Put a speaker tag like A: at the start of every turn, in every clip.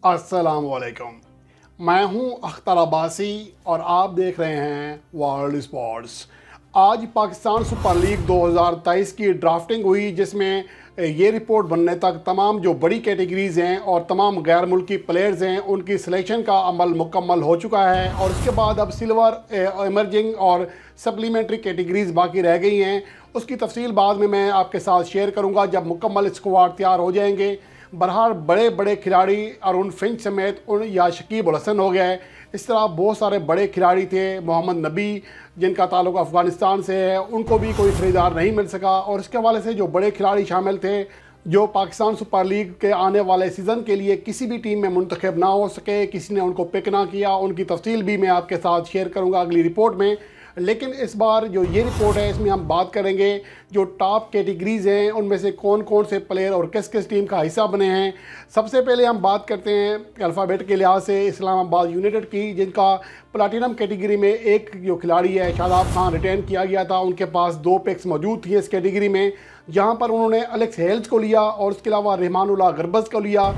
A: अस्सलामुअलैकुम। मैं हूं अख्तर अब्बासी और आप देख रहे हैं वर्ल्ड स्पोर्ट्स। आज पाकिस्तान सुपर लीग 2023 की ड्राफ्टिंग हुई, जिसमें ये रिपोर्ट बनने तक तमाम जो बड़ी कैटेगरीज़ हैं और तमाम गैर मुल्की प्लेयर्स हैं उनकी सिलेक्शन का अमल मुकम्मल हो चुका है। और उसके बाद अब सिल्वर, इमर्जिंग और सप्लीमेंट्री कैटेगरीज़ बाकी रह गई हैं। उसकी तफसील बाद में मैं आपके साथ शेयर करूँगा जब मुकम्मल स्क्वाड तैयार हो जाएंगे। बहरहाल बड़े बड़े खिलाड़ी अरुण फिंच समेत या शकीब उल हसन हो गए, इस तरह बहुत सारे बड़े खिलाड़ी थे। मोहम्मद नबी जिनका ताल्लुक अफ़गानिस्तान से है, उनको भी कोई ख़रीदार नहीं मिल सका। और इसके हवाले से जो बड़े खिलाड़ी शामिल थे जो पाकिस्तान सुपर लीग के आने वाले सीज़न के लिए किसी भी टीम में मुंतखब ना हो सके, किसी ने उनको पिक ना किया, उनकी तफसील भी मैं आपके साथ शेयर करूँगा अगली रिपोर्ट में। लेकिन इस बार जो ये रिपोर्ट है इसमें हम बात करेंगे जो टॉप कैटेगरीज़ हैं उनमें से कौन कौन से प्लेयर और किस किस टीम का हिस्सा बने हैं। सबसे पहले हम बात करते हैं अल्फ़ाबेट के लिहाज से इस्लामाबाद यूनाइटेड की, जिनका प्लाटिनम कैटेगरी में एक जो खिलाड़ी है शादाब खान रिटेन किया गया था। उनके पास 2 पिक्स मौजूद थी इस कैटेगरी में, जहाँ पर उन्होंने एलेक्स हेल्स को लिया और उसके अलावा रहमानुल्लाह गरबज़ को लिया।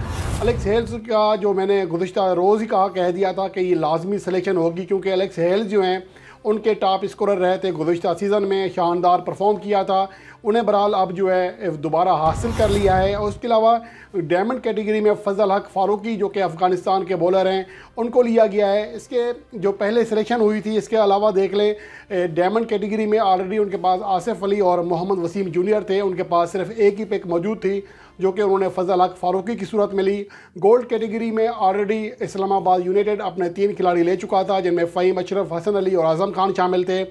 A: एलेक्स हेल्स का जो मैंने गुज़िश्ता रोज़ ही कह दिया था कि ये लाजमी सिलेक्शन होगी, क्योंकि एलेक्स हेल्स जो हैं उनके टॉप स्कोरर रहे थे, गुज़िश्ता सीज़न में शानदार परफॉर्म किया था। उन्हें बहरहाल अब जो है दोबारा हासिल कर लिया है। और उसके अलावा डायमंड कैटेगरी में फजल हक फ़ारूकी जो कि अफ़गानिस्तान के बॉलर हैं उनको लिया गया है। इसके जो पहले सिलेक्शन हुई थी, इसके अलावा देख लें डायमंड कैटेगरी में ऑलरेडी उनके पास आसिफ अली और मोहम्मद वसीम जूनियर थे। उनके पास सिर्फ एक ही पिक मौजूद थी जो कि उन्होंने फजल हक फ़ारूकी की सूरत में ली। गोल्ड कैटेगरी में ऑलरेडी इस्लामाबाद यूनाइटेड अपने 3 खिलाड़ी ले चुका था, जिनमें फ़हीम अशरफ, हसन अली और आज़म खान शामिल थे।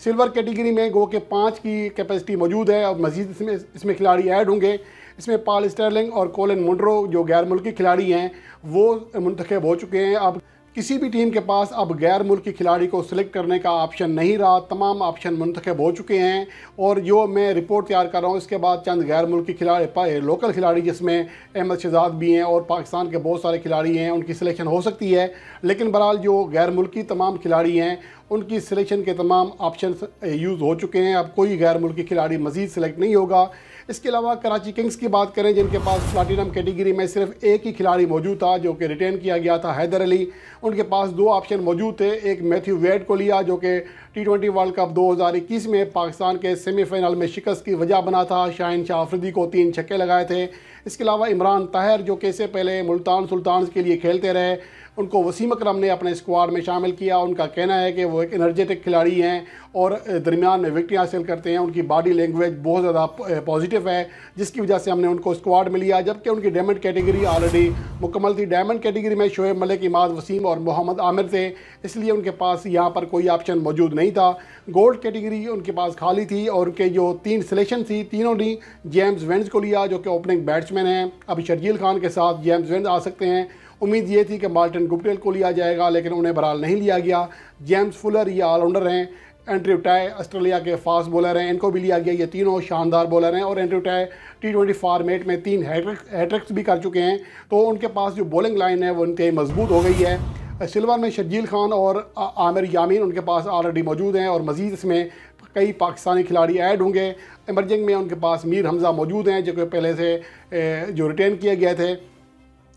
A: सिल्वर कैटेगरी में गो के 5 की कैपेसिटी मौजूद है और मज़ीद इसमें खिलाड़ी ऐड होंगे। इसमें पॉल स्टर्लिंग और कोलिन मुंड्रो जो गैर मुल्की खिलाड़ी हैं वो मुंतखब हो चुके हैं। अब किसी भी टीम के पास अब गैर मुल्की खिलाड़ी को सिलेक्ट करने का ऑप्शन नहीं रहा, तमाम ऑप्शन मुंतखब हो चुके हैं। और जो मैं रिपोर्ट तैयार कर रहा हूँ इसके बाद चंद गैर मुल्की खिलाड़ी, लोकल खिलाड़ी जिसमें अहमद शहजाद भी हैं और पाकिस्तान के बहुत सारे खिलाड़ी हैं, उनकी सिलेक्शन हो सकती है। लेकिन बहरहाल जो गैर मुल्की तमाम खिलाड़ी हैं उनकी सिलेक्शन के तमाम ऑप्शन यूज़ हो चुके हैं। अब कोई गैर मुल्की खिलाड़ी मज़ीद सिलेक्ट नहीं होगा। इसके अलावा कराची किंग्स की बात करें, जिनके पास प्लाटिनम कैटेगरी में सिर्फ एक ही खिलाड़ी मौजूद था जो कि रिटेन किया गया था, हैदर अली। उनके पास 2 ऑप्शन मौजूद थे। एक मैथ्यू वेड को लिया जो कि T20 वर्ल्ड कप 2021 में पाकिस्तान के सेमीफाइनल में शिकस्त की वजह बना था। शाहीन शाह अफरीदी को 3 छक्के लगाए थे। इसके अलावा इमरान ताहिर जो कि इससे पहले मुल्तान सुल्तान्स के लिए खेलते रहे, उनको वसीम अकरम ने अपने स्क्वाड में शामिल किया। उनका कहना है कि वो एक एनर्जेटिक खिलाड़ी हैं और दरमियान में विकेट हासिल करते हैं। उनकी बॉडी लैंग्वेज बहुत ज़्यादा पॉजिटिव है, जिसकी वजह से हमने उनको स्क्वाड में लिया। जबकि उनकी डायमंड कैटेगरी ऑलरेडी मुकम्मल थी। डायमंड कैटेगरी में शोएब मलिक, इमाद वसीम और मोहम्मद आमिर थे, इसलिए उनके पास यहाँ पर कोई ऑप्शन मौजूद नहीं था। गोल्ड कैटेगरी उनके पास खाली थी और उनके जो 3 सिलेक्शन थी तीनों ने जेम्स वेंस को लिया जो कि ओपनिंग बैट्समैन हैं। अब शर्जील खान के साथ जेम्स वेंस आ सकते हैं। उम्मीद ये थी कि मार्टिन गुप्टिल को लिया जाएगा, लेकिन उन्हें बहरहाल नहीं लिया गया। जेम्स फुलर ये ऑलराउंडर हैं। एंड्रयू टाई ऑस्ट्रेलिया के फास्ट बॉलर हैं, इनको भी लिया गया। ये तीनों शानदार बॉलर हैं और एंड्रयू टाई T20 फॉर्मेट में 3 हैट्रिक्स भी कर चुके हैं, तो उनके पास जो बॉलिंग लाइन है वो इंतहाई मजबूत हो गई है। सिल्वर में शर्जील खान और आमिर यामीन उनके पास ऑलरेडी मौजूद हैं और मज़ीद इसमें कई पाकिस्तानी खिलाड़ी ऐड होंगे। इमर्जिंग में उनके पास मीर हमज़ा मौजूद हैं जो कि पहले से जो रिटेन किए गए थे।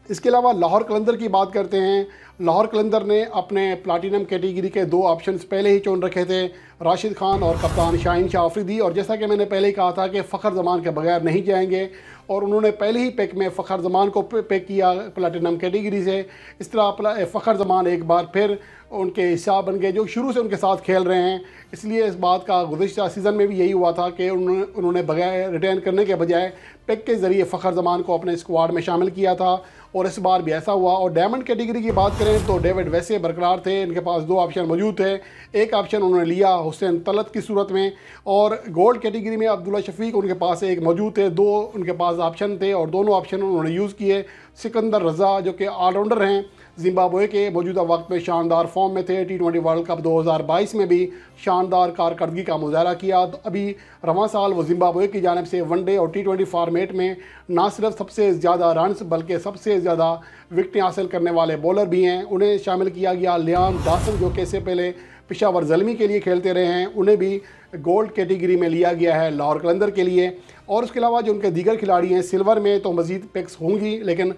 A: इसके अलावा लाहौर कलंदर की बात करते हैं। लाहौर कलंदर ने अपने प्लाटिनम कैटेगरी के 2 ऑप्शंस पहले ही चुन रखे थे, राशिद खान और कप्तान शाहीन शाह अफरीदी। और जैसा कि मैंने पहले ही कहा था कि फ़खर जमान के बगैर नहीं जाएंगे, और उन्होंने पहले ही पिक में फ़खर जमान को पिक किया प्लाटिनम कैटेगरी से। इस तरह फ़खर जमान एक बार फिर उनके हिस्सा बन गए जो शुरू से उनके साथ खेल रहे हैं। इसलिए इस बात का गुज़िश्ता सीज़न में भी यही हुआ था कि उन्होंने बगैर रिटेन करने के बजाय पिक के ज़रिए फ़खर जमान को अपने स्क्वाड में शामिल किया था, और इस बार भी ऐसा हुआ। और डायमंड कैटेगरी की बात करें तो डेविड वैसे बरकरार थे, इनके पास 2 ऑप्शन मौजूद थे। एक ऑप्शन उन्होंने लिया हुसैन तलत की सूरत में, और गोल्ड कैटेगरी में अब्दुल्ला शफीक उनके पास एक मौजूद थे। 2 उनके पास ऑप्शन थे और दोनों ऑप्शन उन्होंने यूज़ किए। सिकंदर रज़ा जो कि ऑलराउंडर हैं, जिम्बाब्वे के मौजूदा वक्त में शानदार फॉर्म में थे। T20 वर्ल्ड कप 2022 में भी शानदार कारकर्दगी का मुजाहरा किया। तो अभी रवां साल वो जिम्बाब्वे की जानिब से वनडे और T20 फॉर्मेट में ना सिर्फ सबसे ज़्यादा रन्स बल्कि सबसे ज़्यादा विकेटें हासिल करने वाले बॉलर भी हैं, उन्हें शामिल किया गया। लियाम डॉसन जो कि इससे पहले पेशावर ज़ल्मी के लिए खेलते रहे हैं, उन्हें भी गोल्ड कैटेगरी में लिया गया है लाहौर कलंदर के लिए। और उसके अलावा जो उनके दीगर खिलाड़ी हैं सिल्वर में तो मज़ीद पिक्स होंगी, लेकिन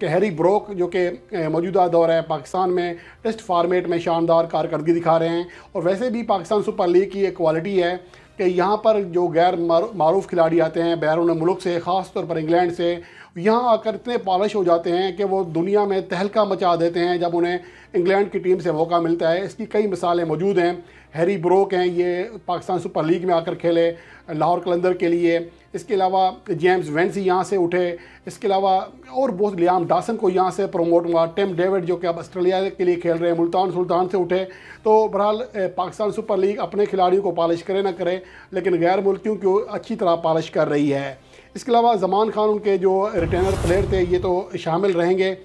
A: हैरी ब्रोक जो कि मौजूदा दौर है पाकिस्तान में टेस्ट फार्मेट में शानदार कारकर्दगी दिखा रहे हैं। और वैसे भी पाकिस्तान सुपर लीग की एक क्वालिटी है कि यहाँ पर जो गैर मारूफ खिलाड़ी आते हैं बैरून मुल्क से, ख़ास तौर पर इंग्लैंड से, यहाँ आकर इतने पॉलिश हो जाते हैं कि वो दुनिया में तहलका मचा देते हैं जब उन्हें इंग्लैंड की टीम से मौका मिलता है। इसकी कई मिसालें मौजूद हैं। हैरी ब्रोक हैं, ये पाकिस्तान सुपर लीग में आकर खेले लाहौर कलंदर के लिए। इसके अलावा जेम्स वेंसी यहाँ से उठे। इसके अलावा और बहुत, लियाम डॉसन को यहाँ से प्रमोट हुआ। टिम डेविड जो कि अब ऑस्ट्रेलिया के लिए खेल रहे हैं मुल्तान सुल्तान से उठे। तो बहरहाल पाकिस्तान सुपर लीग अपने खिलाड़ियों को पॉलिश करे ना करे, लेकिन गैर मुल्कियों को अच्छी तरह पॉलिश कर रही है। इसके अलावा ज़मान खान उनके जो रिटेनर प्लेयर थे ये तो शामिल रहेंगे।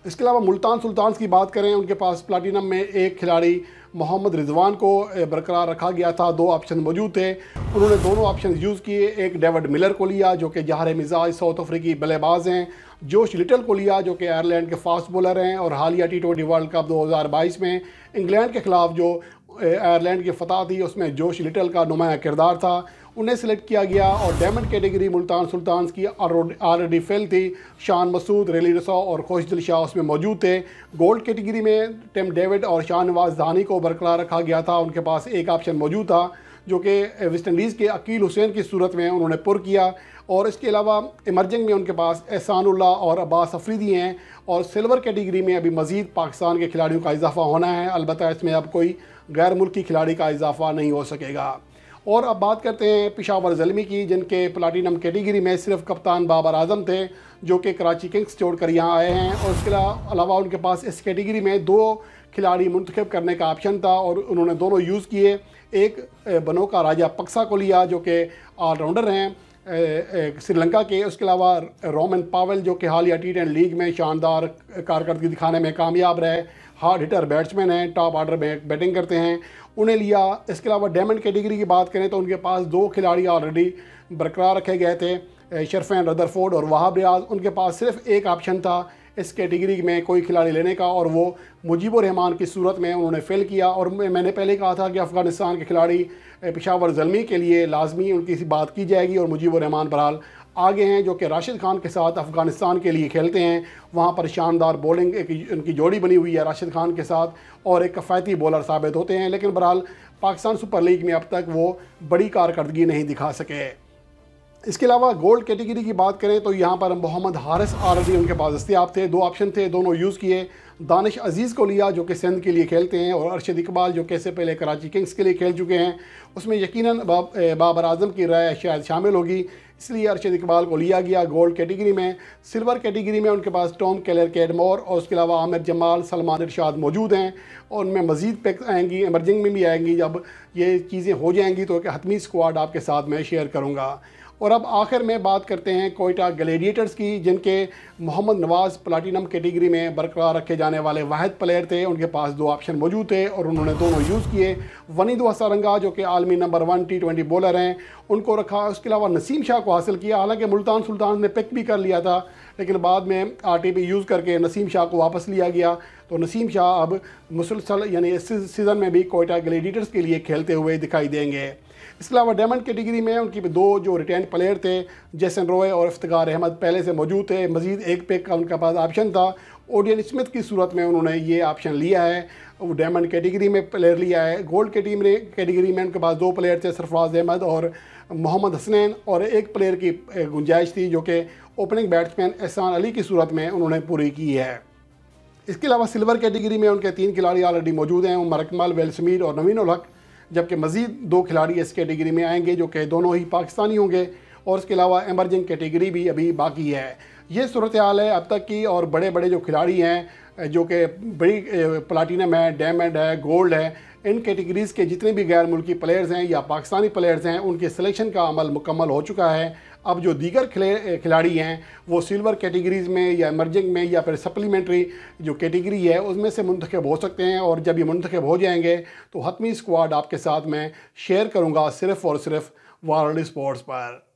A: इसके अलावा मुल्तान सुल्तान की बात करें, उनके पास प्लाटिनम में एक खिलाड़ी मोहम्मद रिजवान को बरकरार रखा गया था। 2 ऑप्शन मौजूद थे, उन्होंने दोनों ऑप्शन यूज़ किए। एक डेविड मिलर को लिया जो कि जहर मिजाज साउथ अफ्रीकी बल्लेबाज हैं। जोश लिटल को लिया जो कि आयरलैंड के फास्ट बॉलर हैं और हालिया T20 वर्ल्ड कप 2022 में इंग्लैंड के ख़िलाफ़ जो आयरलैंड की फतह थी उसमें जोश लिटल का नुमाया किरदार था, उन्हें सेलेक्ट किया गया। और डायमंड कैटेगरी मुल्तान सुल्तान की ऑलरेडी फेल थी। शान मसूद, रेली रसा और खुशदिल शाह उसमें मौजूद थे। गोल्ड कैटेगरी में टिम डेविड और शाहनवाज दानी को बरकरार रखा गया था। उनके पास एक ऑप्शन मौजूद था जो कि वेस्ट इंडीज़ के अकील हुसैन की सूरत में उन्होंने पुर किया। और इसके अलावा इमर्जिंग में उनके पास एहसानुल्लाह और अब्बास अफरीदी हैं। और सिल्वर कैटेगरी में अभी मज़ीद पाकिस्तान के खिलाड़ियों का इजाफा होना है, अलबत्ता इसमें अब कोई गैर मुल्की खिलाड़ी का इजाफा नहीं हो सकेगा। और अब बात करते हैं पेशावर ज़ल्मी की, जिनके प्लाटिनम कैटेगरी में सिर्फ कप्तान बाबर आजम थे जो कि कराची किंग्स छोड़कर यहाँ आए हैं। और इसके अलावा उनके पास इस कैटेगरी में 2 खिलाड़ी मुंतखब करने का ऑप्शन था और उन्होंने दोनों यूज़ किए। एक बनोका राजा पक्सा को लिया जो कि ऑलराउंडर हैं श्रीलंका के। उसके अलावा रोमन पावेल जो कि हालिया T10 लीग में शानदार कारकर्दगी दिखाने में कामयाब रहे, हार्ड हिटर बैट्समैन हैं, टॉप ऑर्डर में बैटिंग करते हैं, उन्हें लिया। इसके अलावा डायमंड कैटेगरी की बात करें तो उनके पास 2 खिलाड़ी ऑलरेडी बरकरार रखे गए थे, शरफैन रदरफोर्ड और वहाब रियाज। उनके पास सिर्फ एक ऑप्शन था इस कैटेगरी में कोई खिलाड़ी लेने का और वो मुजीबुर रहमान की सूरत में उन्होंने फेल किया। और मैंने पहले कहा था कि अफ़गानिस्तान के खिलाड़ी पेशावर ज़ल्मी के लिए लाजमी उनकी बात की जाएगी और मुजीबुर रहमान बहरहाल आगे हैं जो कि राशिद खान के साथ अफ़गानिस्तान के लिए खेलते हैं। वहाँ पर शानदार बॉलिंग उनकी जोड़ी बनी हुई है राशिद खान के साथ और एक कफ़ायती बॉलर साबित होते हैं। लेकिन बहरहाल पाकिस्तान सुपर लीग में अब तक वो बड़ी कारकर्दगी नहीं दिखा सके। इसके अलावा गोल्ड कैटेगरी की बात करें तो यहाँ पर मोहम्मद हारिस ऑलरेडी उनके पास दस्तयाब थे। 2 ऑप्शन थे, दोनों यूज़ किए। दानिश अजीज़ को लिया जो कि सिंध के लिए खेलते हैं और अरशद इकबाल जो कि इससे पहले कराची किंग्स के लिए खेल चुके हैं। उसमें यकीनन बाबर आजम की राय शायद शामिल होगी, इसलिए अरशद इकबाल को लिया गया गोल्ड कैटेगरी में। सिल्वर कैटेगरी में उनके पास टॉम केलर, कैडमोर और उसके अलावा आमिर जमाल, सलमान इरशाद मौजूद हैं और उनमें मज़ीद पिक्स आएंगी, इमर्जिंग में भी आएंगी। जब ये चीज़ें हो जाएंगी तो एक हतमी स्क्वाड आपके साथ मैं शेयर करूँगा। और अब आखिर में बात करते हैं कोयटा ग्लैडिएटर्स की, जिनके मोहम्मद नवाज़ प्लाटिनम कैटेगरी में बरकरार रखे जाने वाले वाहिद प्लेयर थे। उनके पास 2 ऑप्शन मौजूद थे और उन्होंने दोनों यूज़ किए। वनीद हसरंगा जो कि आलमी नंबर 1 T20 बॉलर हैं, उनको रखा। उसके अलावा नसीम शाह को हासिल किया, हालांकि मुल्तान सुल्तान ने पिक भी कर लिया था लेकिन बाद में RTP यूज़ करके नसीम शाह को वापस लिया गया। तो नसीम शाह अब मुसलसल यानी इस सीज़न में भी कोयटा ग्लैडिएटर्स के लिए खेलते हुए दिखाई देंगे। इसके अलावा डायमंड कैटेगरी में उनकी 2 जो रिटेन प्लेयर थे, जैसन रॉय और इफ्तिखार अहमद पहले से मौजूद थे। मज़ीद एक पिक का उनके पास ऑप्शन था, ओडियन स्मिथ की सूरत में उन्होंने ये ऑप्शन लिया है। वो डायमंड कैटेगरी में प्लेयर लिया है। गोल्ड कैटेगरी में उनके पास 2 प्लेयर थे, सरफराज अहमद और मोहम्मद हसनैन, और एक प्लेयर की गुंजाइश थी जो कि ओपनिंग बैट्समैन एहसान अली की सूरत में उन्होंने पूरी की है। इसके अलावा सिल्वर कैटेगरी में उनके 3 खिलाड़ी ऑलरेडी मौजूद हैं, उमर अकमल, वेल समीर और नवीन उल हक, जबकि मज़ीद 2 खिलाड़ी इस कैटेगरी में आएंगे जो कि दोनों ही पाकिस्तानी होंगे। और इसके अलावा एमर्जिंग कैटेगरी भी अभी बाकी है। ये सूरत हाल है अब तक की। और बड़े बड़े जो खिलाड़ी हैं जो कि बड़ी प्लाटिनम है, डायमंड है, गोल्ड है, इन कैटेगरीज़ के जितने भी गैर मुल्की प्लेयर्स हैं या पाकिस्तानी प्लेयर्स हैं उनके सिलेक्शन का अमल मुकम्मल हो चुका है। अब जो दीगर खिलाड़ी हैं वो सिल्वर कैटेगरीज़ में या इमर्जिंग में या फिर सप्लीमेंट्री जो कैटेगरी है उसमें से मुंतखब हो सकते हैं। और जब ये मुंतखब हो जाएंगे तो हतमी स्क्वाड आपके साथ मैं शेयर करूँगा सिर्फ़ और सिर्फ वर्ल्ड स्पोर्ट्स पर।